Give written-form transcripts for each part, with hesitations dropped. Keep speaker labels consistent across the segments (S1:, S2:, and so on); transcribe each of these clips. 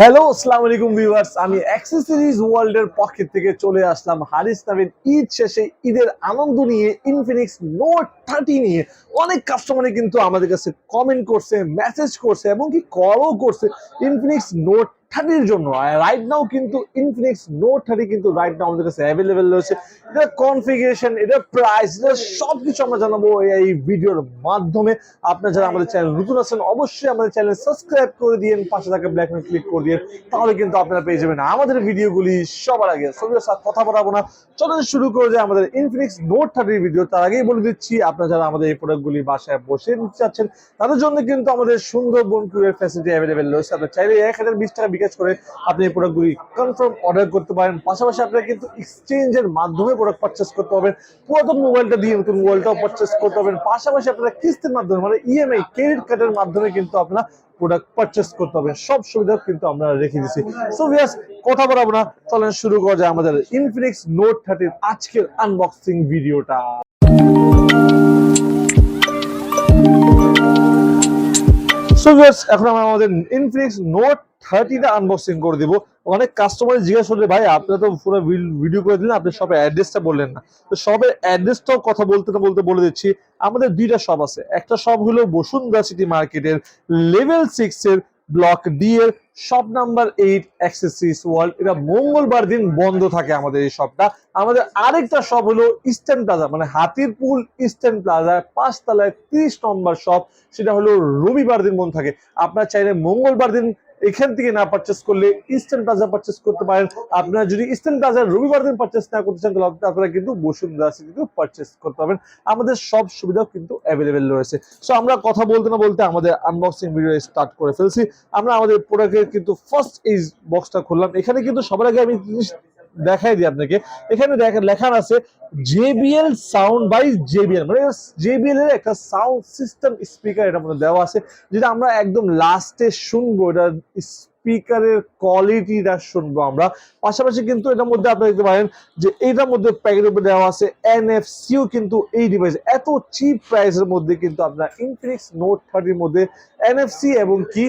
S1: Hello আসসালামু আলাইকুম viewers, আমি অ্যাক্সেসরিজ ওয়ার্ল্ডের পক্ষ থেকে চলে আসলাম হারিস নামের ঈদ শেষে ঈদের আনন্দ নিয়ে ইনফিনিক্স নোট 30 নিয়ে। অনেক কাস্টমারে কিন্তু আমাদের কাছে কমেন্ট করছে, মেসেজ করছে এবং কি কলও করছে ইনফিনিক্স নোট 30 জন্য। রাইট নাও কিন্তু ইনফিনিক্স নোট 30 কিন্তু রাইট নাও আমাদের কাছে অ্যাভেলেবেল রয়েছে। এটা কনফিগারেশন, এটা প্রাইস, এটা সবকিছু আমরা জানাবো এই ভিডিওর মাধ্যমে। আপনারা যারা আমাদের চ্যানেল নতুন আছেন অবশ্যই আমাদের চ্যানেল সাবস্ক্রাইব করে দিয়ে পাশে থাকা ব্ল্যাক বাটন ক্লিক করে দিয়ে, তাহলে কিন্তু আপনারা পেয়ে যাবেন আমাদের ভিডিওগুলি সবার আগে। সঙ্গে কথা বলাবো না, চলুন শুরু করে যে আমাদের ইনফিনিক্স নোট 30 ভিডিও। তার আগেই বলে দিচ্ছি, আপনারা যারা আমাদের এই প্রোডাক্টগুলি বাসায় বসে নিতে চাচ্ছেন তাদের জন্য কিন্তু আমাদের সুন্দরবন কুরিয়ার ফ্যাসিলিটি অ্যাভেলেবেল রয়েছে। আপনারা চাইলে 1020 টাকা বিকাশ করে আপনি এই প্রোডাক্টগুলি কনফার্ম অর্ডার করতে পারেন। পাশাপাশি আপনারা কিন্তু এক্সচেঞ্জের মাধ্যমে প্রোডাক্ট পারচেস করতে পারবেন। পুরাতন মোবাইলটা দিয়ে নতুন মোবাইলটাও পারচেস করতে পারবেন। পাশাপাশি আপনারা কিস্তির মাধ্যমে মানে ইএমআই ক্রেডিট কার্ডের মাধ্যমে কিন্তু আপনারা প্রোডাক্ট পারচেস করতে হবে। সব সুবিধা কিন্তু আমরা রেখে দিচ্ছি। সো ভিউয়ার্স, কথা বলাবো না, চলেন শুরু করা যায় আমাদের ইনফিনিক্স নোট 30 আজকের আনবক্সিং ভিডিওটা। সো ভিউয়ার্স, এখন আমরা আমাদের ইনফিনিক্স নোট 30 টা আনবক্সিং করে দিব। অনেক কাস্টমার জিজ্ঞাসা করলে, ভাই আপনারা তো পুরো ভিডিও করে দিলেন, আপনি শপের অ্যাড্রেসটা বললেন না। তো শপের অ্যাড্রেসটাও কথা বলতে না বলতে বলে দিচ্ছি। আমাদের দুইটা শপ আছে। একটা শপ হলো বসুন্ধরা সিটি মার্কেটের লেভেল 6 এর ব্লক ডি এর শপ নাম্বার 8 অ্যাক্সেসরিজ ওয়ার্ল্ড। এটা মঙ্গলবার দিন বন্ধ থাকে আমাদের এই শপটা। আমাদের আরেকটা শপ হলো ইস্টার্ন প্লাজা মানে হাতিরপুল ইস্টার্ন প্লাজা 5 তলায় 30 নম্বর শপ। সেটা হলো রবিবার দিন বন্ধ থাকে। আপনারা চাইলে মঙ্গলবার দিন এখান থেকে না পারচেস করলে ইস্টার্ন প্লাজা পারচেস করতে পারেন। আপনারা যদি ইস্টার্ন প্লাজা রবিবার দিন পারচেস না করতে চান তাহলে আপনারা কিন্তু বসুন্ধরা সিটিতে পারচেস করতে পারবেন। আমাদের সব সুবিধাও কিন্তু অ্যাভেলেবেল রয়েছে। সো আমরা কথা বলতে না বলতে আমাদের আনবক্সিং ভিডিও স্টার্ট করে ফেলছি। আমরা আমাদের প্রোডাক্টের কিন্তু ফার্স্ট এই বক্সটা খুললাম। এখানে কিন্তু সবার আগে আমি জিনিস দেখাই দিই আপনাকে। এখানে লেখা আছে JBL সাউন্ড বাই JBL, মানে JBL এর একটা সাউন্ড সিস্টেম স্পিকার এটার মধ্যে দেওয়া আছে, যেটা আমরা একদম লাস্টে শুনবো। এটা স্পিকারের কোয়ালিটিটা শুনবো আমরা। পাশাপাশি কিন্তু এটার মধ্যে আপনারা দেখতে পারেন যে এইটার মধ্যে প্যাকেটের উপরে দেওয়া আছে NFC-ও কিন্তু এই ডিভাইস এত চিপ প্রাইসের মধ্যে কিন্তু আপনারা ইনফিনিক্স নোট 30 এর মধ্যে NFC এবং কি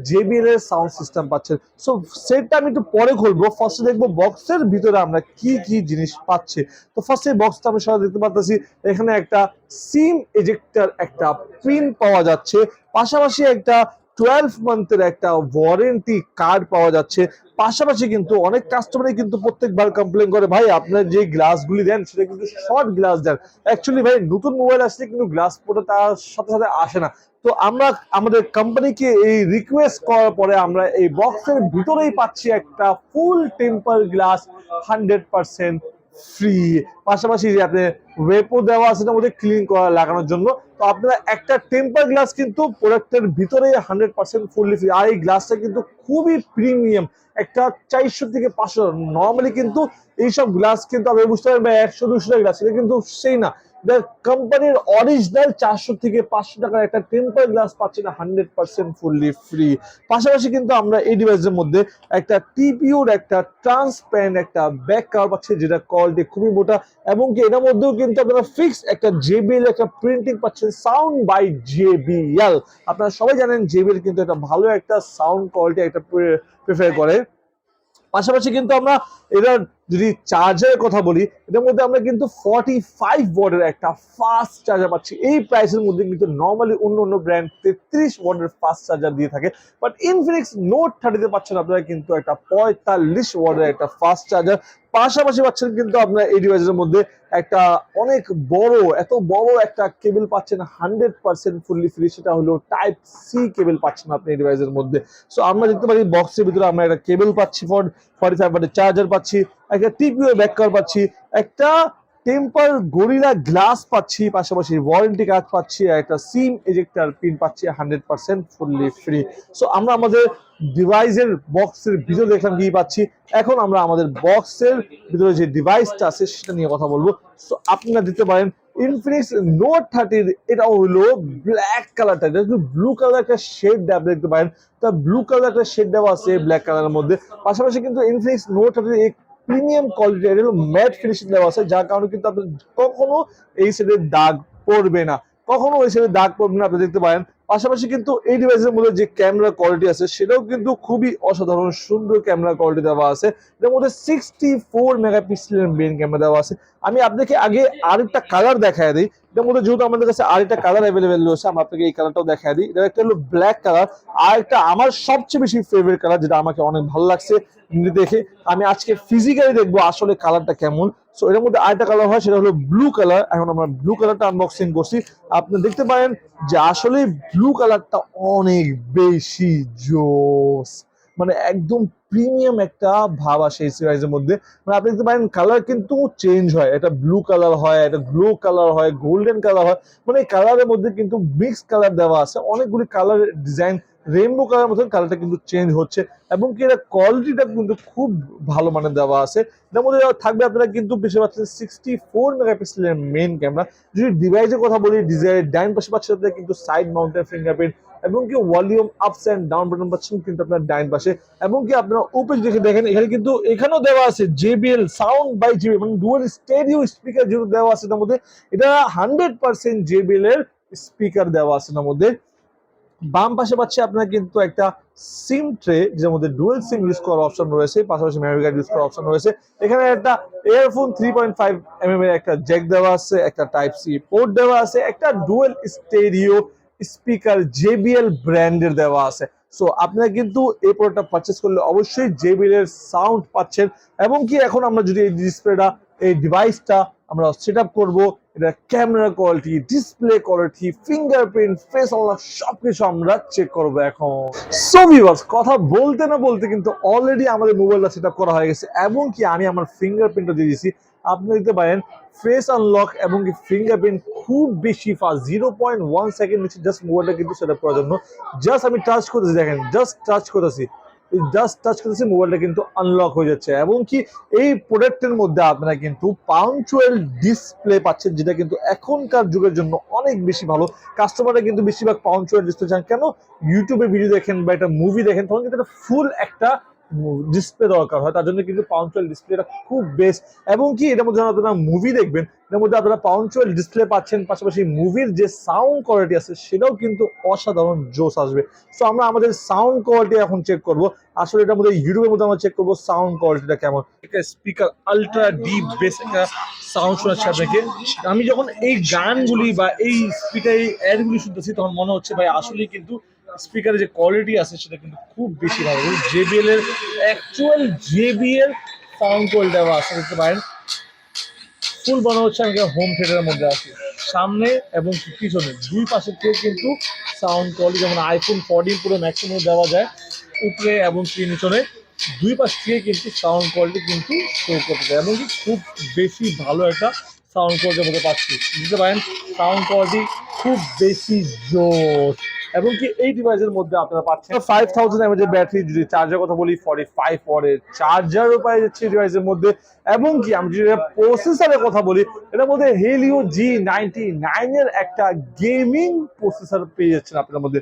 S1: JBL এর সাউন্ড সিস্টেম পাচ্ছেন। সো সেটটা আমি একটু পরে খুলবো। ফার্স্টে দেখবো বক্সের ভিতরে আমরা কি কি জিনিস পাচ্ছি। তো ফার্স্টে বক্সটা আমি সবাই দেখতে পাচ্ছি। এখানে একটা সিম এজেক্টর একটা পিন পাওয়া যাচ্ছে। পাশাপাশি একটা 12 মান্থের একটা ওয়ারেন্টি কার্ড পাওয়া যাচ্ছে। পাশাপাশি কিন্তু অনেক কাস্টমারই কিন্তু প্রত্যেকবার কমপ্লেন করে, ভাই আপনার যে গ্লাসগুলি দেন সেটা কিন্তু শর্ট গ্লাস দেন। অ্যাকচুয়ালি ভাই নতুন মোবাইল আসলে কিন্তু গ্লাস পোটা তার সাথে সাথে আসে না। তো আমরা আমাদের কোম্পানিকে এই রিকোয়েস্ট করার পরে আমরা এই বক্সের ভিতরেই পাচ্ছি একটা ফুল টেম্পার গ্লাস 100% ফ্রি। পাশাপাশি যে আপনি ওয়েপো দেওয়া আছে তার মধ্যে ক্লিন করা লাগানোর জন্য। তো আপনারা একটা টেম্পার গ্লাস কিন্তু প্রোডাক্টের ভিতরে 100% ফুললি ফ্রি। আর এই গ্লাসটা কিন্তু খুবই প্রিমিয়াম, একটা 400 থেকে 500। নর্মালি কিন্তু এইসব গ্লাস কিন্তু আপনি বুঝতে পারবেন 100-200 গ্লাস, এটা কিন্তু সেই না। কোম্পানির অরিজিনাল 400 থেকে 500 টাকার একটা টেম্পার গ্লাস পাচ্ছি না 100% ফুললি ফ্রি। পাশাপাশি কিন্তু আমরা এই ডিভাইসের মধ্যে একটা টিপিওর একটা ট্রান্সপারেন্ট একটা ব্যাক কভার পাচ্ছি, যেটা কোয়ালিটি খুবই মোটা। এবং কি এটার মধ্যেও কিন্তু আপনারা ফিক্স একটা JBL একটা প্রিন্টিং পাচ্ছেন, সাউন্ড বাই JBL। আপনারা সবাই জানেন JBL কিন্তু একটা ভালো একটা সাউন্ড কোয়ালিটি একটা প্রেফার করে। পাশাপাশি কিন্তু আমরা এটা যদি চার্জারের কথা বলি, এটার মধ্যে আমরা কিন্তু 45 ওয়াটের একটা ফাস্ট চার্জার পাচ্ছি। এই প্রাইসের মধ্যে কিন্তু নর্মালি অন্য ব্র্যান্ড 33 ওয়াটের ফাস্ট চার্জার দিয়ে থাকে, বাট ইনফিনিক্স নোট 30 তে পাচ্ছেন আপনারা কিন্তু একটা 45 ওয়াটের একটা ফাস্ট চার্জার। পাশাপাশি পাচ্ছেন কিন্তু আপনারা এই ডিভাইসের মধ্যে একটা অনেক এত বড় একটা কেবল পাচ্ছেন 100% ফুললি ফ্রি। সেটা হলো টাইপ সি কেবল পাচ্ছেন আপনি এই ডিভাইসের মধ্যে। সো আমরা দেখতে পারি বক্সের ভিতরে আমরা একটা কেবল পাচ্ছি, 45 ওয়াটের চার্জার পাচ্ছি, একটা টিপিও ব্যাক কভার পাচ্ছি, একটা টেম্পার গরিলা গ্লাস পাচ্ছি, পাশাপাশি ওয়ারেন্টি কার্ড পাচ্ছি, আর একটা সিম এজেক্টর পিন পাচ্ছি 100% ফুললি ফ্রি। সো আমরা আমাদের ডিভাইসের বক্সের ভিতরে দেখলাম কি পাচ্ছি। এখন আমরা আমাদের বক্সের ভিতরে যে ডিভাইসটা আছে সেটা নিয়ে কথা বলবো। সো আপনারা দিতে পারেন ইনফিনিক্স নোট 30, এটা হলো ব্ল্যাক কালারটা, এটা একটু ব্লু কালার একটা শেড দেওয়া দেখতে পারেন। তা ব্লু কালার একটা শেড দেওয়া আছে ব্ল্যাক কালারের মধ্যে। পাশাপাশি কিন্তু ইনফিনিক্স নোট 30 প্রিমিয়াম কোয়ালিটি, এটা হলো ম্যাট ফিনিশিং দেওয়া আছে, যার কারণে কিন্তু আপনার কখনো এই সাইডের দাগ পড়বে না, কখনো ওই সাইডের দাগ পড়বে না। আপনি দেখতে পারেন পাশাপাশি কিন্তু এই ডিভাইসের মধ্যে যে ক্যামেরা কোয়ালিটি আছে সেটাও কিন্তু খুবই অসাধারণ সুন্দর ক্যামেরা কোয়ালিটি দেওয়া আছে। এর মধ্যে 64 মেগাপিক্সেলের মেইন ক্যামেরা দেওয়া আছে। আমি আপনাকে আগে আরেকটা কালার দেখায় দিই। এটার মধ্যে যেহেতু আমাদের কাছে আরেকটা কালার অ্যাভেলেবেল রয়েছে, আমি আপনাকে এই কালারটাও দেখায় দিই। এটা একটা হলো ব্ল্যাক কালার, আর একটা আমার সবচেয়ে বেশি ফেভারিট কালার, যেটা আমাকে অনেক ভালো লাগছে দেখে। আমি আজকে ফিজিক্যালি দেখবো আসলে কালারটা কেমন। সো এর মধ্যে আরেকটা কালার হয়, সেটা হলো ব্লু কালার। এখন আমরা ব্লু কালারটা আনবক্সিং করছি। আপনি দেখতে পারেন যে আসলে ব্লু কালারটা অনেক বেশি জোস, মানে একদম প্রিমিয়াম একটা ভাব আসে এই সিরিজের মধ্যে। মানে আপনি দেখতে পারেন কালার কিন্তু চেঞ্জ হয়, এটা ব্লু কালার হয়, এটা গ্লো কালার হয়, গোল্ডেন কালার হয়, মানে এই কালারের মধ্যে কিন্তু মিক্স কালার দেওয়া আছে, অনেকগুলি কালার ডিজাইন, রেইনবো কালার মতন কালারটা কিন্তু চেঞ্জ হচ্ছে। এবং কি এটা কোয়ালিটিটা কিন্তু খুব ভালো মানের দেওয়া আছে। এটার মধ্যে থাকবে আপনারা কিন্তু বেশি পাচ্ছেন 64 মেগাপিক্সেলের মেইন ক্যামেরা। যদি ডিভাইসের কথা বলি, ডিজাইনের ডাইন পাশে পাচ্ছেন আপনারা কিন্তু সাইড মাউন্টেড ফিঙ্গারপ্রিন্ট, এবং কি volume ups and down button পাচ্ছেন কিন্তু আপনার ডাইন পাশে। এবং কি আপনারা উপরে দেখে দেখেন এখানে কিন্তু এখানেও দেওয়া আছে JBL সাউন্ড বাই JBL, মানে ডুয়াল স্টেরিও স্পিকার যেহেতু দেওয়া আছে তার মধ্যে, এটা 100% JBL এর স্পিকার দেওয়া আছে তার মধ্যে। বাম পাশে পাচ্ছে আপনারা কিন্তু একটা সিম ট্রে, যের মধ্যে ডুয়াল সিম ইউজ করার অপশন রয়েছে, পাশাপাশি মেমরি কার্ড ইউজ করার অপশন রয়েছে। এখানে একটা ইয়ারফোন 3.5 mm এর একটা জ্যাক দেওয়া আছে, একটা টাইপ সি পোর্ট দেওয়া আছে, একটা ডুয়াল স্টেরিও স্পিকার JBL ব্র্যান্ডের দেওয়া আছে। সো আপনারা কিন্তু এই প্রোডাক্টটা পারচেজ করলে অবশ্যই JBL এর সাউন্ড পাচ্ছেন। এবং কি এখন আমরা যদি এই ডিসপ্লেটা, এই ডিভাইসটা আমরা সেট আপ করবো, এটা camera quality, display quality, fingerprint, face unlock সবকিছু আমরা চেক করবো এখন। সো ভিউয়ার্স, কথা বলতে না বলতে কিন্তু অলরেডি আমাদের মোবাইলটা সেট আপ করা হয়ে গেছে, এবং কি আমি আমার ফিঙ্গারপ্রিন্টটা দিয়ে দিয়েছি। আপনি দেখতে পারেন ফেস আনলক এবং কি ফিঙ্গারপ্রিন্ট খুব বেশি ফাস্ট, 0.1 সেকেন্ড নিচ্ছে জাস্ট মোবাইলটা কিন্তু সেট আপ করার জন্য। জাস্ট আমি টাচ করতেছি, দেখেন জাস্ট টাচ করতেছি, মোবাইলটা কিন্তু আনলক হয়ে যাচ্ছে। এবং কি এই প্রোডাক্টের মধ্যে আপনারা কিন্তু পাঞ্চুয়াল ডিসপ্লে পাচ্ছেন, যেটা কিন্তু এখনকার যুগের জন্য অনেক বেশি ভালো। কাস্টমাররা কিন্তু বেশিরভাগ পাঞ্চুয়াল ডিসপ্লে চান, কেন ইউটিউবে ভিডিও দেখেন বা একটা মুভি দেখেন, তখন কিন্তু একটা ফুল একটা ডিসপ্লে দরকার হয়, তার জন্য কিন্তু পাঞ্চুয়াল ডিসপ্লেটা খুব বেস্ট। এবং কি এটার মধ্যে আপনারা মুভি দেখবেন, এর মধ্যে আপনারা পাঞ্চুয়াল ডিসপ্লে পাচ্ছেন, পাশাপাশি মুভির যে সাউন্ড কোয়ালিটি আছে সেটাও কিন্তু অসাধারণ জোস আসবে। সো আমরা আমাদের সাউন্ড কোয়ালিটি এখন চেক করব। আসলে এটার মধ্যে ইউটিউবের মধ্যে আমরা চেক করবো সাউন্ড কোয়ালিটিটা কেমন। একটা স্পিকার আলট্রা ডিপ বেস একটা সাউন্ড শোনাচ্ছে আপনাকে। আমি যখন এই গানগুলি বা এই স্পিকার এই অ্যাডগুলি শুনতেছি, তখন মনে হচ্ছে ভাই আসলে কিন্তু স্পিকারের যে কোয়ালিটি আছে সেটা কিন্তু খুব বেশি ভালো। JBL এর অ্যাকচুয়াল JBL সাউন্ড কোয়ালিটি দেওয়া আছে, দেখতে পারেন ফুল মনে হচ্ছে আমি হোম থিয়েটারের মধ্যে আছি। সামনে এবং পিছনে দুই পাশের থেকে কিন্তু সাউন্ড কোয়ালিটি, যেমন আইফোন 14 পুরো ম্যাক্সিমাম দেওয়া যায়, উপরে এবং পিছনে দুই পাশ থেকে কিন্তু সাউন্ড কোয়ালিটি কিন্তু শো করতে যায়, এবং খুব বেশি ভালো একটা সাউন্ড কোয়ালিটির মধ্যে পাচ্ছি। বুঝতে পারেন সাউন্ড কোয়ালিটি খুব বেশি জোর। এবং কি এই ডিভাইসের মধ্যে আপনারা পাচ্ছেন 5000 mAh এর ব্যাটারি, যদি চার্জার কথা বলি 45 ওয়াটের চার্জারও পাওয়া যাচ্ছে ডিভাইসের মধ্যে। এবং কি আমি যদি প্রসেসরের কথা বলি, এটার মধ্যে হেলিও G99 এর একটা গেমিং প্রসেসর পেয়ে যাচ্ছেন আপনার মধ্যে।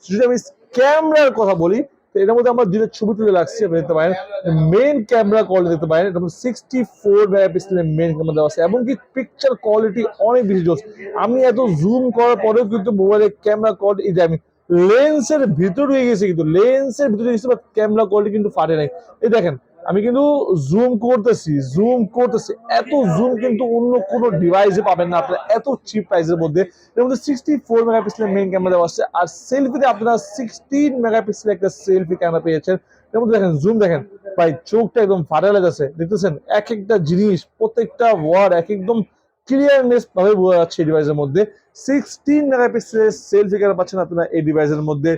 S1: যদি আমি ক্যামেরার কথা বলি, তো এটার মধ্যে আমরা দুটো ছবি তুলে রাখছি, আপনি দেখতে পারেন মেইন ক্যামেরা কোয়ালিটি দেখতে পারেন, এটা 64 মেগাপিক্সেলের মেইন ক্যামেরা দেওয়া আছে। এবং কি পিকচার কোয়ালিটি অনেক বেশি জোস। আমি এত জুম করার পরেও কিন্তু মোবাইলের ক্যামেরা কোয়ালিটি, এটা আমি লেন্সের ভিতরে হয়ে গেছে, কিন্তু লেন্সের ভিতরে গেছে, বাট ক্যামেরা কোয়ালিটি কিন্তু ফাটে নাই। এই দেখেন আমি কিন্তু জুম করতেছি, এত জুম কিন্তু অন্য কোনো ডিভাইসে পাবেন না আপনারা এত চিপ প্রাইসের মধ্যে। এর মধ্যে 64 মেগাপিক্সেলের মেইন ক্যামেরা দেওয়া আছে, আর সেলফিতে আপনারা 16 মেগাপিক্সেলের একটা সেলফি ক্যামেরা পেয়েছেন। এর মধ্যে দেখেন জুম দেখেন ভাই, চোখটা একদম ফাটা লেগেছে, দেখতেছেন এক একটা জিনিস, প্রত্যেকটা ওয়ার্ড এক একদম ক্লিয়ারনেস ভাবে বোঝা যাচ্ছে এই ডিভাইসের মধ্যে। 16 মেগাপিক্সেলের সেলফি ক্যামেরা পাচ্ছেন আপনারা এই ডিভাইসের মধ্যে।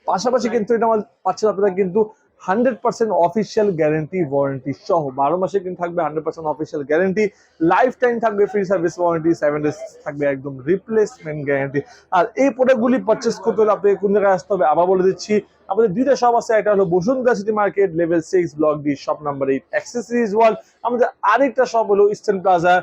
S1: পাশাপাশি কিন্তু এটা পাচ্ছেন আপনারা কিন্তু 100% অফিসিয়াল গ্যারেন্টি ওয়ারেন্টি সহ, 12 মাসে কিন্তু থাকবে 100% অফিসিয়াল গ্যারেন্টি, লাইফ টাইম থাকবে ফ্রি সার্ভিস ওয়ারেন্টি, 7 ডেজ থাকবে একদম রিপ্লেসমেন্ট গ্যারেন্টি। আর এই প্রোডাক্টগুলি পারচেস করতে হলে আপনাকে কোন জায়গায় আসতে হবে আবার বলে দিচ্ছি। আমাদের দুইটা শপ আছে, একটা হলো Bashundhara city market level 6 block D shop number 8 accessories world. আমাদের আরেকটা শপ হলো ইস্টার্ন প্লাজা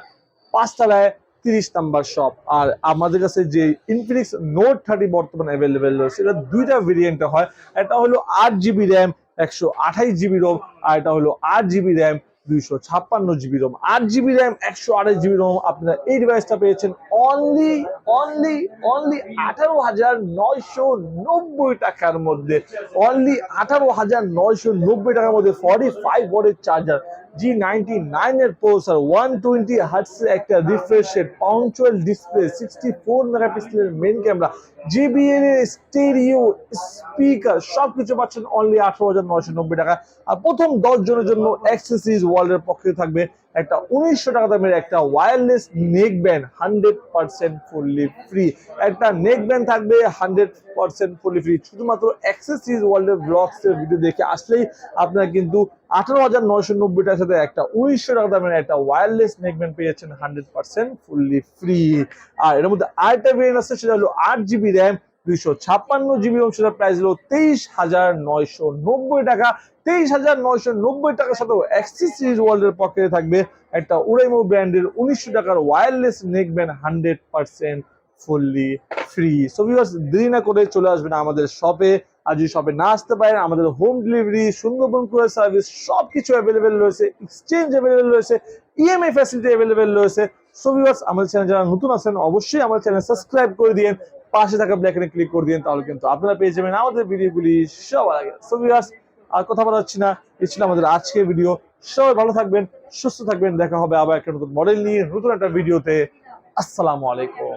S1: 5 তলায় 30 নাম্বার শপ। আর আমাদের কাছে যে ইনফিনিক্স নোট 30 বর্তমানে অ্যাভেলেবেল রয়েছে, এটা দুইটা ভেরিয়েন্টে হয়, একটা হলো 8 জিবি র্যাম 128 জিবি রোম, আর এটা হলো 8 GB RAM 256 GB ROM, 8 GB RAM, 128 GB ROM. আপনারা এই ডিভাইসটা পেয়েছেন অনলি অনলি অনলি 18,990 টাকার মধ্যে। অনলি 18,990 টাকার মধ্যে 45 ওয়াটের চার্জার, G99 এর প্রসেসর, 120 হার্টজ একটা রিফ্রেশ রেট, পাঞ্চুয়াল ডিসপ্লে, 64 মেগাপিক্সেলের মেইন ক্যামেরা, JBL এর স্টেরিও স্পিকার, সবকিছু পাচ্ছেন অনলি 18,990 টাকা। আর প্রথম 10 জনের জন্য অ্যাক্সেসরিজ ওয়ার্ল্ডের পক্ষে থাকবে একটা 1900 টাকা দামের একটা wireless neck band 100% fully free. একটা নেক ব্যান্ড থাকবে 100% ফুললি ফ্রি। শুধুমাত্র অ্যাক্সেসরিজ ওয়ার্ল্ডের ব্লগস এর ভিডিও দেখে আসলেই আপনারা কিন্তু 18,990 টাকার সাথে একটা 1900 টাকা দামের একটা ওয়্যারলেস নেক ব্যান্ড পেয়েছেন 100% ফুললি ফ্রি। আর এর মধ্যে আরেকটা ভেরিয়েন্ট আছে, সেটা হলো 8 জিবি র্যাম, 256 জিবি রোম, সেটার প্রাইস হলো 23,990 টাকা। 23,990 টাকার সাথে অ্যাক্সেসরিজ ওয়ার্ল্ডের পক্ষে থাকবে একটা উড়াইমো ব্র্যান্ডের 1900 টাকার wireless neck band 100% fully free. So viewers, দেরি না করে চলে আসবেন আমাদের শপে। আর যদি শপে না আসতে পারেন, আমাদের home delivery, Sundarban courier service সবকিছু অ্যাভেলেবেল রয়েছে, এক্সচেঞ্জ অ্যাভেলেবেল রয়েছে, ইএমআই ফ্যাসিলিটি অ্যাভেলেবেল রয়েছে। সো ভিউয়ার্স, আমাদের চ্যানেল যারা নতুন আছেন অবশ্যই আমাদের চ্যানেল সাবস্ক্রাইব করে দিন, পাশে থাকা বেল আইকনে ক্লিক করে দিন, তাহলে কিন্তু আপনারা পেয়ে যাবেন আমাদের ভিডিওগুলি সবার আগে। সো ভিউয়ার্স, আর কথা বলা হচ্ছে না, এই ছিল আমাদের আজকের ভিডিও। সবাই ভালো থাকবেন, সুস্থ থাকবেন, দেখা হবে আবার একটা নতুন মডেল নিয়ে নতুন একটা ভিডিওতে। আসসালামু আলাইকুম।